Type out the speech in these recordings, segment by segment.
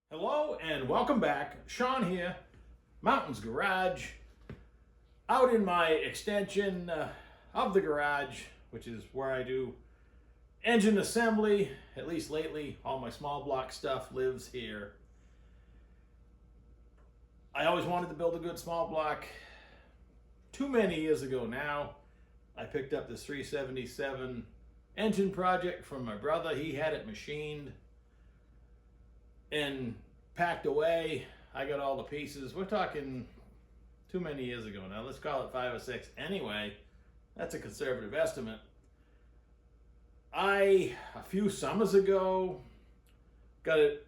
Hello and welcome back. Sean here, Mountains Garage, out in my extension of the garage, which is where I do engine assembly. At least lately, all my small block stuff lives here. I always wanted to build a good small block. Too many years ago now, I picked up this 377 engine project from my brother. He had it machined and packed away. I got all the pieces. We're talking too many years ago now. Let's call it 5 or 6. Anyway, that's a conservative estimate. A few summers ago, got it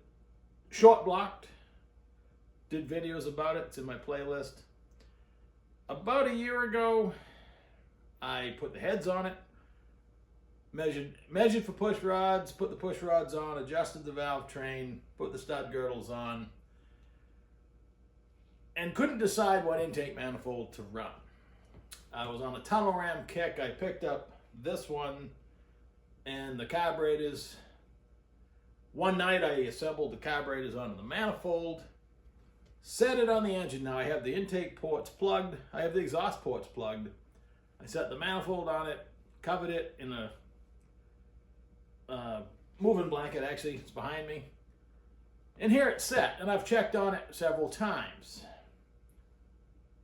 short blocked. Did videos about it. It's in my playlist. About a year ago, I put the heads on it. Measured for push rods, put the push rods on, adjusted the valve train, put the stud girdles on, and couldn't decide what intake manifold to run. I was on a tunnel ram kick. I picked up this one and the carburetors. One night I assembled the carburetors onto the manifold, set it on the engine. Now I have the intake ports plugged, I have the exhaust ports plugged. I set the manifold on it, covered it in a moving blanket. Actually, it's behind me, and here it's set, and I've checked on it several times.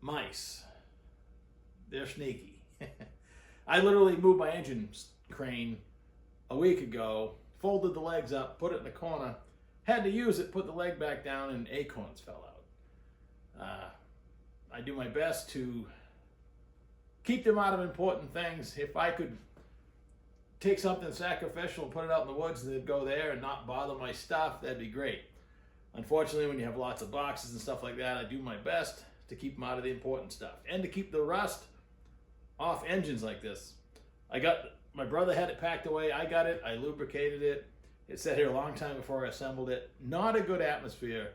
Mice, they're sneaky. I literally moved my engine crane a week ago, folded the legs up, put it in the corner, had to use it, put the leg back down, and acorns fell out. I do my best to keep them out of important things. If I could take something sacrificial and put it out in the woods and they'd go there and not bother my stuff, that'd be great. Unfortunately, when you have lots of boxes and stuff like that, I do my best to keep them out of the important stuff and to keep the rust off engines like this. My brother had it packed away. I got it. I lubricated it. It sat here a long time before I assembled it. Not a good atmosphere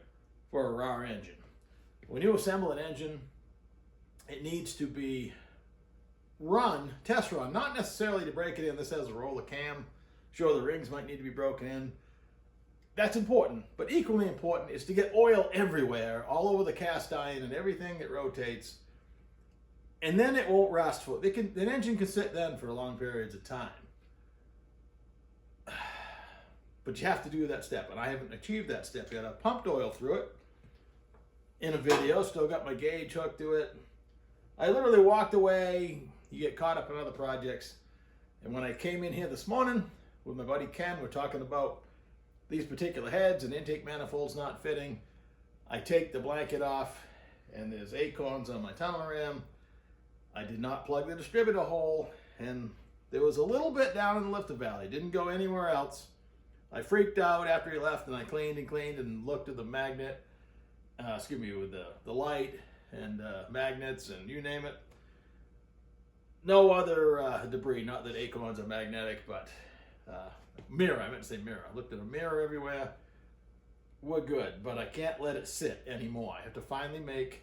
for a raw engine. When you assemble an engine, it needs to be test run, not necessarily to break it in. This has a roller cam. Sure, the rings might need to be broken in. That's important, but equally important is to get oil everywhere, all over the cast iron and everything that rotates, and then it won't rust. An engine can sit then for long periods of time. But you have to do that step, and I haven't achieved that step yet. I've pumped oil through it in a video, still got my gauge hooked to it. I literally walked away. You get caught up in other projects. And when I came in here this morning with my buddy Ken, we're talking about these particular heads and intake manifolds not fitting. I take the blanket off and there's acorns on my tunnel ram. I did not plug the distributor hole, and there was a little bit down in the lifter valley. Didn't go anywhere else. I freaked out after he left, and I cleaned and looked at the magnet, with the light and magnets and you name it. No other debris, not that acorns are magnetic, but mirror, I meant to say mirror. I looked at a mirror everywhere. We're good, but I can't let it sit anymore. I have to finally make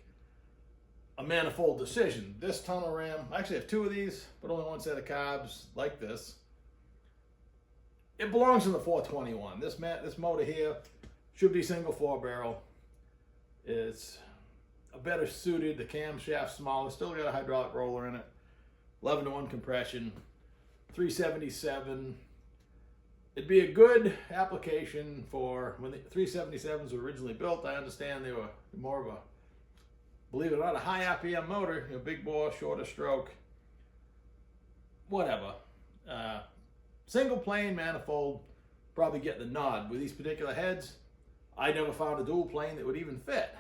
a manifold decision. This tunnel ram, I actually have 2 of these, but only one set of carbs like this. It belongs in the 421. This motor here should be single 4-barrel. It's a better suited, the camshaft's smaller, still got a hydraulic roller in it. 11-to-1 compression, 377. It'd be a good application for when the 377s were originally built. I understand they were more of a, believe it or not, a high RPM motor, big bore, shorter stroke, whatever. Single plane manifold probably get the nod. With these particular heads, I never found a dual plane that would even fit.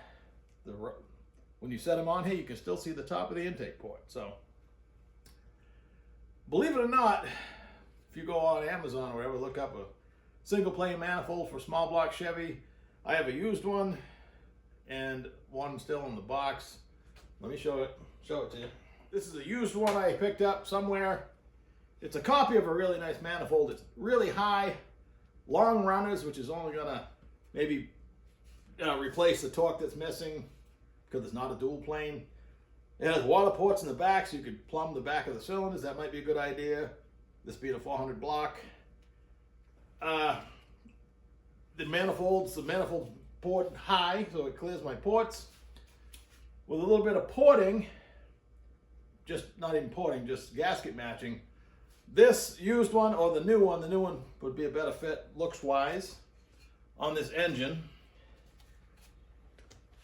When you set them on here, you can still see the top of the intake port. So, believe it or not, if you go on Amazon or whatever, look up a single plane manifold for small block Chevy. I have a used one and one still in the box. Let me show it to you. This is a used one I picked up somewhere. It's a copy of a really nice manifold. It's really high, long runners, which is only gonna maybe replace the torque that's missing because it's not a dual plane. It has water ports in the back, so you could plumb the back of the cylinders. That might be a good idea. This being a 400 block. The manifold poured high so it clears my ports. With a little bit of porting, just not even porting, just gasket matching. This used one or the new one would be a better fit looks wise on this engine.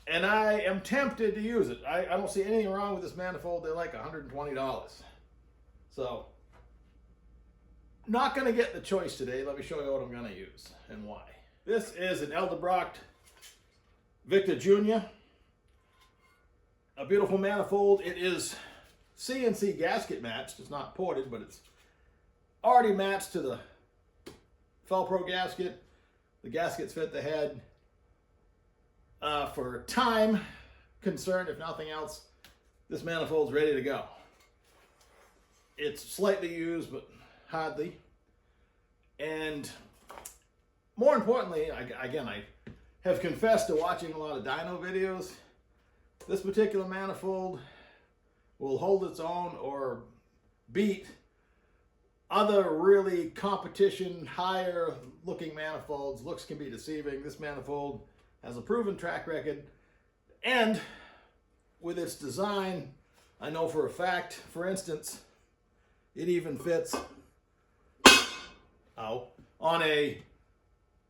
And I am tempted to use it. I don't see anything wrong with this manifold. They're like $120. So, not going to get the choice today. Let me show you what I'm going to use and why. This is an Edelbrock Victor Jr. A beautiful manifold. It is CNC gasket matched. It's not ported, but it's already matched to the Felpro gasket. The gaskets fit the head. For time concerned, if nothing else, this manifold's ready to go. It's slightly used, but hardly. And more importantly, I have confessed to watching a lot of dyno videos. This particular manifold will hold its own or beat other really competition, higher looking manifolds. Looks can be deceiving. This manifold has a proven track record, and with its design, I know for a fact, for instance, it even fits on a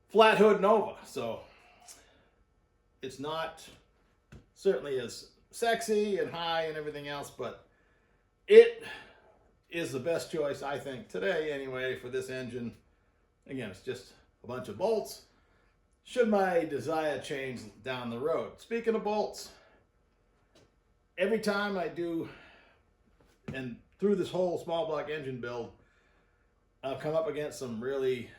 flat hood Nova. So it's not certainly as sexy and high and everything else, but it is the best choice, I think, today anyway, for this engine. Again, it's just a bunch of bolts. Should my desire change down the road. Speaking of bolts, every time I do, and through this whole small block engine build, I've come up against some really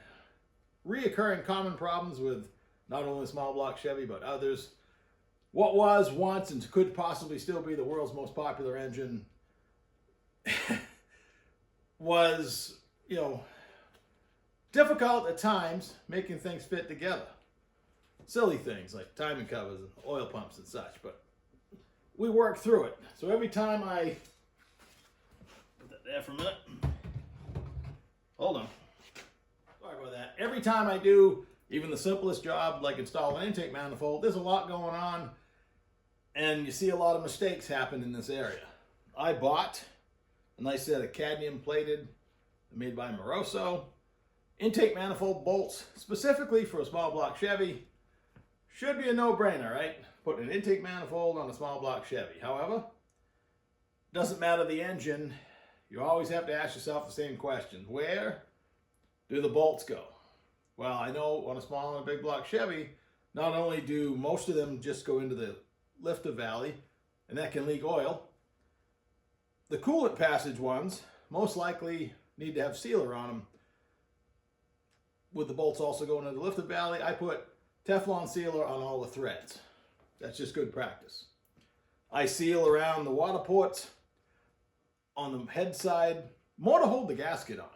reoccurring common problems with not only small block Chevy, but others. What was once and could possibly still be the world's most popular engine was, difficult at times making things fit together. Silly things like timing covers and oil pumps and such, but we work through it. So every time I put that there for a minute. Hold on. Sorry about that. Every time I do even the simplest job like install an intake manifold, there's a lot going on, and you see a lot of mistakes happen in this area. I bought a nice set of cadmium plated, made by Moroso, intake manifold bolts specifically for a small block Chevy. Should be a no-brainer, right? Putting an intake manifold on a small block Chevy. However, doesn't matter the engine, you always have to ask yourself the same question. Where do the bolts go? Well, I know on a small and a big block Chevy, not only do most of them just go into the lifter valley, and that can leak oil, the coolant passage ones most likely need to have sealer on them. With the bolts also going into the lifter valley, I put Teflon sealer on all the threads. That's just good practice. I seal around the water ports on the head side, more to hold the gasket on,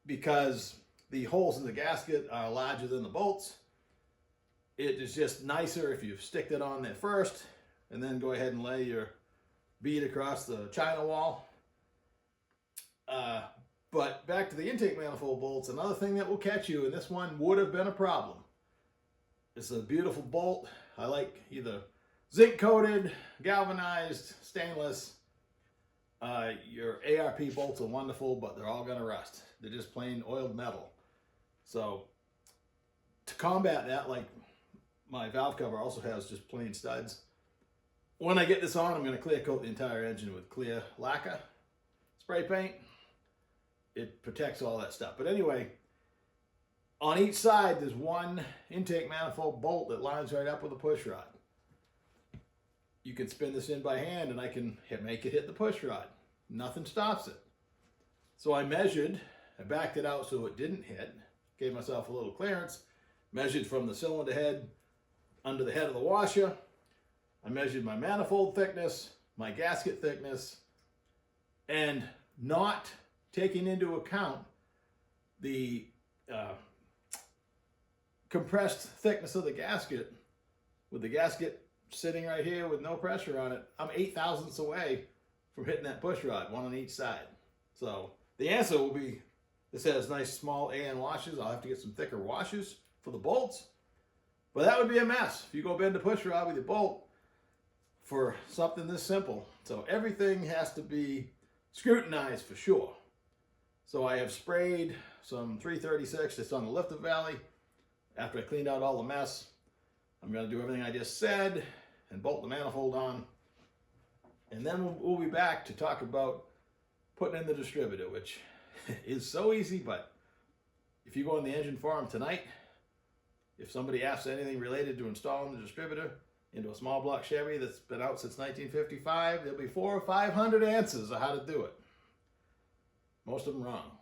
because the holes in the gasket are larger than the bolts. It is just nicer if you stick that on there first and then go ahead and lay your bead across the china wall. But back to the intake manifold bolts, another thing that will catch you, and this one would have been a problem. It's a beautiful bolt. I like either zinc coated, galvanized, stainless. Your ARP bolts are wonderful, but they're all gonna rust. They're just plain oiled metal. So to combat that, like my valve cover also has just plain studs. When I get this on, I'm gonna clear coat the entire engine with clear lacquer spray paint. It protects all that stuff. But anyway, on each side, there's one intake manifold bolt that lines right up with a push rod. You can spin this in by hand and I can make it hit the push rod. Nothing stops it. So I measured, I backed it out so it didn't hit, gave myself a little clearance, measured from the cylinder head under the head of the washer. I measured my manifold thickness, my gasket thickness, and not taking into account the compressed thickness of the gasket, with the gasket sitting right here with no pressure on it, I'm 8/1000ths away from hitting that push rod, one on each side. So the answer will be, this has nice small AN washers. I'll have to get some thicker washers for the bolts. But that would be a mess if you go bend a push rod with your bolt for something this simple. So everything has to be scrutinized for sure. So I have sprayed some 336 just on the lifter valley. After I cleaned out all the mess, I'm going to do everything I just said and bolt the manifold on. And then we'll be back to talk about putting in the distributor, which is so easy, but if you go on the engine forum tonight, if somebody asks anything related to installing the distributor into a small block Chevy that's been out since 1955, there'll be 400 or 500 answers of how to do it. Most of them wrong.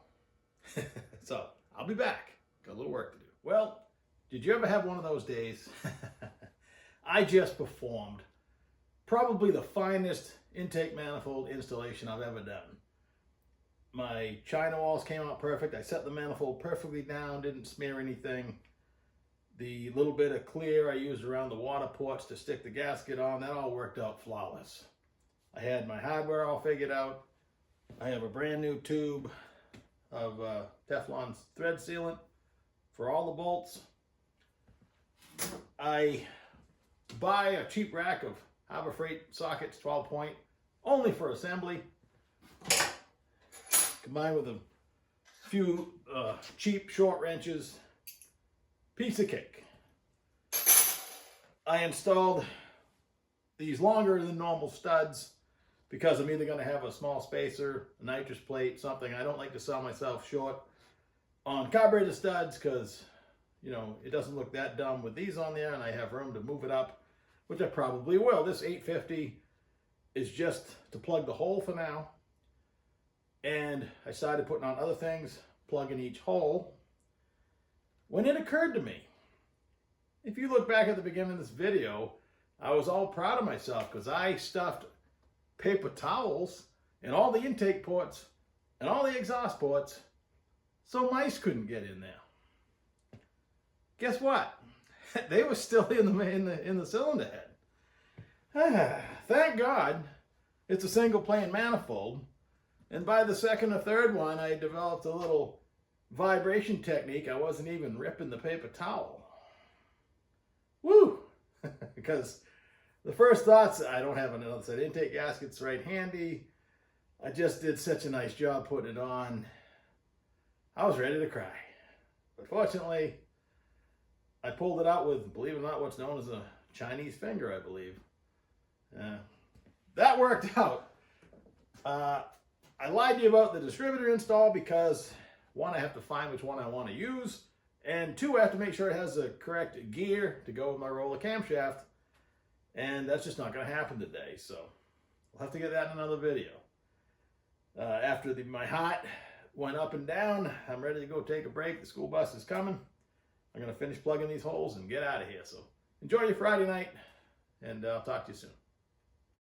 So I'll be back. Got a little work to do. Well, did you ever have one of those days? I just performed probably the finest intake manifold installation I've ever done. My China walls came out perfect. I set the manifold perfectly down, didn't smear anything. The little bit of clear I used around the water ports to stick the gasket on, that all worked out flawless. I had my hardware all figured out. I have a brand new tube of Teflon thread sealant for all the bolts. I buy a cheap rack of Harbor Freight sockets, 12 point, only for assembly, combined with a few cheap short wrenches. Piece of cake. I installed these longer than normal studs because I'm either going to have a small spacer, a nitrous plate, something. I don't like to sell myself short on carburetor studs because, you know, it doesn't look that dumb with these on there, and I have room to move it up, which I probably will. This 850 is just to plug the hole for now. And I started putting on other things, plugging each hole, when it occurred to me. If you look back at the beginning of this video, I was all proud of myself because I stuffed paper towels in all the intake ports and all the exhaust ports so mice couldn't get in there. Guess what? They were still in the cylinder head. Thank God it's a single plane manifold. And by the second or third one, I developed a little vibration technique. I wasn't even ripping the paper towel. Woo! Because the first thoughts, I don't have another set of intake gaskets right handy. I just did such a nice job putting it on. I was ready to cry. But fortunately, I pulled it out with, believe it or not, what's known as a Chinese finger, I believe. That worked out. I lied to you about the distributor install because, one, I have to find which one I want to use, and two, I have to make sure it has the correct gear to go with my roller camshaft, and that's just not going to happen today, so we'll have to get that in another video. After my heart went up and down, I'm ready to go take a break. The school bus is coming. I'm going to finish plugging these holes and get out of here. So enjoy your Friday night, and I'll talk to you soon.